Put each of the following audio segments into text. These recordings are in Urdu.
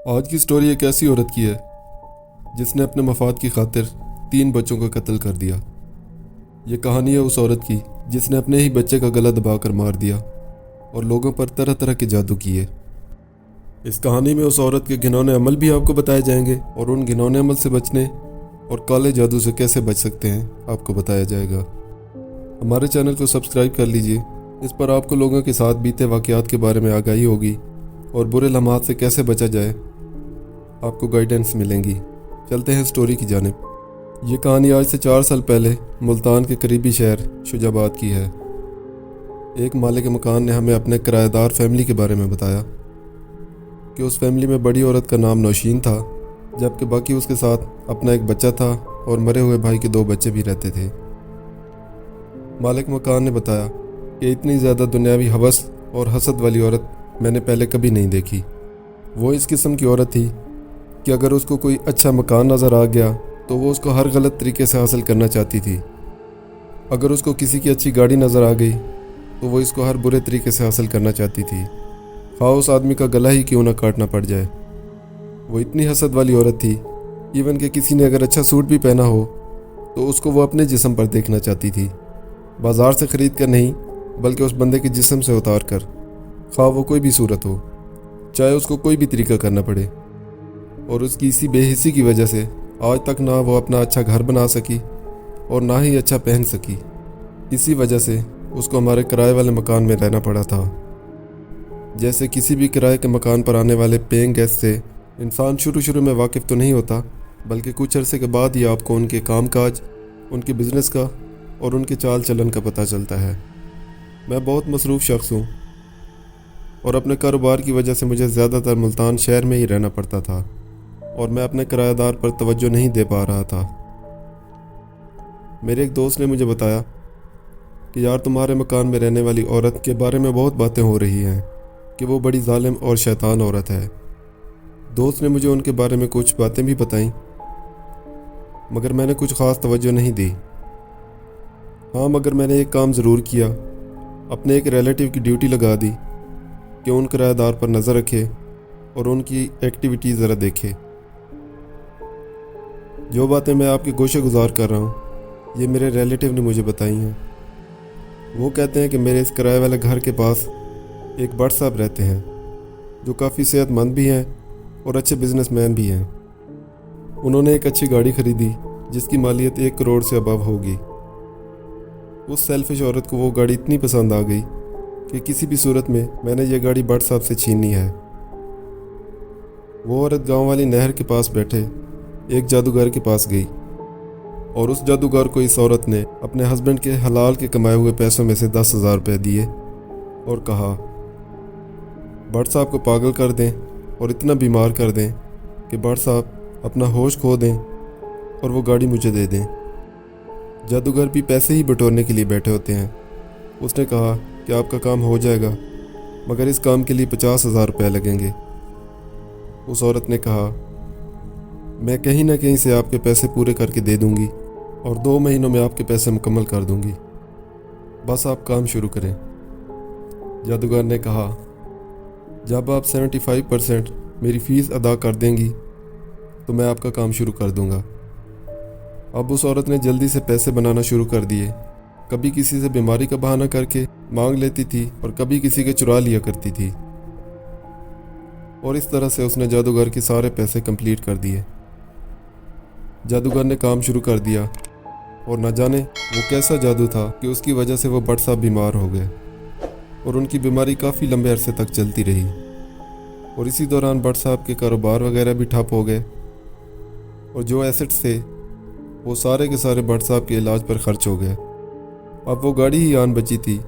آج کی سٹوری ایک ایسی عورت کی ہے جس نے اپنے مفاد کی خاطر 3 بچوں کا قتل کر دیا۔ یہ کہانی ہے اس عورت کی جس نے اپنے ہی بچے کا گلا دبا کر مار دیا اور لوگوں پر طرح طرح کے جادو کیے۔ اس کہانی میں اس عورت کے گھنونے عمل بھی آپ کو بتائے جائیں گے اور ان گھنونے عمل سے بچنے اور کالے جادو سے کیسے بچ سکتے ہیں آپ کو بتایا جائے گا۔ ہمارے چینل کو سبسکرائب کر لیجئے، اس پر آپ کو لوگوں کے ساتھ بیتے واقعات کے بارے میں آگاہی ہوگی اور برے لمحات سے کیسے بچا جائے آپ کو گائیڈنس ملیں گی۔ چلتے ہیں سٹوری کی جانب۔ یہ کہانی آج سے 4 سال پہلے ملتان کے قریبی شہر شجاباد کی ہے۔ ایک مالک مکان نے ہمیں اپنے کرایہ دار فیملی کے بارے میں بتایا کہ اس فیملی میں بڑی عورت کا نام نوشین تھا، جبکہ باقی اس کے ساتھ اپنا ایک بچہ تھا اور مرے ہوئے بھائی کے 2 بچے بھی رہتے تھے۔ مالک مکان نے بتایا کہ اتنی زیادہ دنیاوی ہوس اور حسد والی عورت میں نے پہلے کبھی نہیں دیکھی۔ وہ اس قسم کی عورت تھی کہ اگر اس کو کوئی اچھا مکان نظر آ گیا تو وہ اس کو ہر غلط طریقے سے حاصل کرنا چاہتی تھی۔ اگر اس کو کسی کی اچھی گاڑی نظر آ گئی تو وہ اس کو ہر برے طریقے سے حاصل کرنا چاہتی تھی، خواہ اس آدمی کا گلا ہی کیوں نہ کاٹنا پڑ جائے۔ وہ اتنی حسد والی عورت تھی ایون کہ کسی نے اگر اچھا سوٹ بھی پہنا ہو تو اس کو وہ اپنے جسم پر دیکھنا چاہتی تھی، بازار سے خرید کر نہیں بلکہ اس بندے کے جسم سے اتار کر، خواہ وہ کوئی بھی صورت ہو، چاہے اس کو کوئی بھی طریقہ کرنا پڑے۔ اور اس کی اسی بے حسی کی وجہ سے آج تک نہ وہ اپنا اچھا گھر بنا سکی اور نہ ہی اچھا پہن سکی۔ اسی وجہ سے اس کو ہمارے کرائے والے مکان میں رہنا پڑا تھا۔ جیسے کسی بھی کرائے کے مکان پر آنے والے پینگ گیسٹ سے انسان شروع میں واقف تو نہیں ہوتا، بلکہ کچھ عرصے کے بعد ہی آپ کو ان کے کام کاج، ان کے بزنس کا اور ان کے چال چلن کا پتہ چلتا ہے۔ میں بہت مصروف شخص ہوں اور اپنے کاروبار کی وجہ سے مجھے زیادہ تر ملتان شہر میں ہی رہنا پڑتا تھا اور میں اپنے کرایہ دار پر توجہ نہیں دے پا رہا تھا۔ میرے ایک دوست نے مجھے بتایا کہ یار تمہارے مکان میں رہنے والی عورت کے بارے میں بہت باتیں ہو رہی ہیں کہ وہ بڑی ظالم اور شیطان عورت ہے۔ دوست نے مجھے ان کے بارے میں کچھ باتیں بھی بتائیں، مگر میں نے کچھ خاص توجہ نہیں دی۔ ہاں، مگر میں نے ایک کام ضرور کیا، اپنے ایک ریلیٹیو کی ڈیوٹی لگا دی کہ ان کرایہ دار پر نظر رکھے اور ان کی ایکٹیویٹی ذرا دیکھے۔ جو باتیں میں آپ کے گوشے گزار کر رہا ہوں یہ میرے ریلیٹیو نے مجھے بتائی ہیں۔ وہ کہتے ہیں کہ میرے اس کرایہ والے گھر کے پاس ایک بٹ صاحب رہتے ہیں جو کافی صحت مند بھی ہیں اور اچھے بزنس مین بھی ہیں۔ انہوں نے ایک اچھی گاڑی خریدی جس کی مالیت 1 کروڑ سے ابو ہوگی۔ اس سیلفش عورت کو وہ گاڑی اتنی پسند آ گئی کہ کسی بھی صورت میں نے یہ گاڑی بٹ صاحب سے چھیننی ہے۔ وہ عورت گاؤں والی نہر کے پاس بیٹھے ایک جادوگر کے پاس گئی اور اس جادوگر کو اس عورت نے اپنے ہسبینڈ کے حلال کے کمائے ہوئے پیسوں میں سے 10,000 روپے دیے اور کہا بٹ صاحب کو پاگل کر دیں اور اتنا بیمار کر دیں کہ بٹ صاحب اپنا ہوش کھو دیں اور وہ گاڑی مجھے دے دیں۔ جادوگر بھی پیسے ہی بٹورنے کے لیے بیٹھے ہوتے ہیں۔ اس نے کہا کہ آپ کا کام ہو جائے گا، مگر اس کام کے لیے 50,000 روپے لگیں گے۔ اس عورت نے کہا میں کہیں نہ کہیں سے آپ کے پیسے پورے کر کے دے دوں گی اور 2 مہینوں میں آپ کے پیسے مکمل کر دوں گی، بس آپ کام شروع کریں۔ جادوگر نے کہا جب آپ 75% میری فیس ادا کر دیں گی تو میں آپ کا کام شروع کر دوں گا۔ اب اس عورت نے جلدی سے پیسے بنانا شروع کر دیے، کبھی کسی سے بیماری کا بہانہ کر کے مانگ لیتی تھی اور کبھی کسی کے چرا لیا کرتی تھی، اور اس طرح سے اس نے جادوگر کے سارے پیسے کمپلیٹ کر دیے۔ جادوگر نے کام شروع کر دیا اور نہ جانے وہ کیسا جادو تھا کہ اس کی وجہ سے وہ بٹ صاحب بیمار ہو گئے اور ان کی بیماری کافی لمبے عرصے تک چلتی رہی، اور اسی دوران بٹ صاحب کے کاروبار وغیرہ بھی ٹھپ ہو گئے اور جو ایسٹس تھے وہ سارے کے سارے بٹ صاحب کے علاج پر خرچ ہو گئے۔ اب وہ گاڑی ہی آن بچی تھی،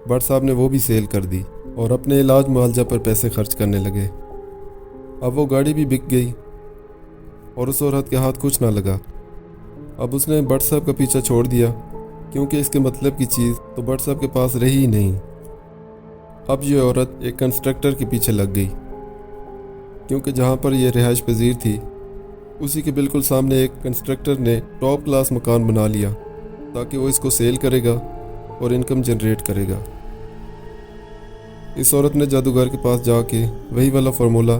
بٹ صاحب نے وہ بھی سیل کر دی اور اپنے علاج معالجہ پر پیسے خرچ کرنے لگے۔ اب وہ گاڑی بھی بک گئی اور اس عورت کے ہاتھ کچھ نہ لگا۔ اب اس نے بٹ صاحب کا پیچھا چھوڑ دیا کیونکہ اس کے مطلب کی چیز تو بٹ صاحب کے پاس رہی ہی نہیں۔ اب یہ عورت ایک کنسٹرکٹر کے پیچھے لگ گئی کیونکہ جہاں پر یہ رہائش پذیر تھی اسی کے بالکل سامنے ایک کنسٹرکٹر نے ٹاپ کلاس مکان بنا لیا تاکہ وہ اس کو سیل کرے گا اور انکم جنریٹ کرے گا۔ اس عورت نے جادوگر کے پاس جا کے وہی والا فارمولا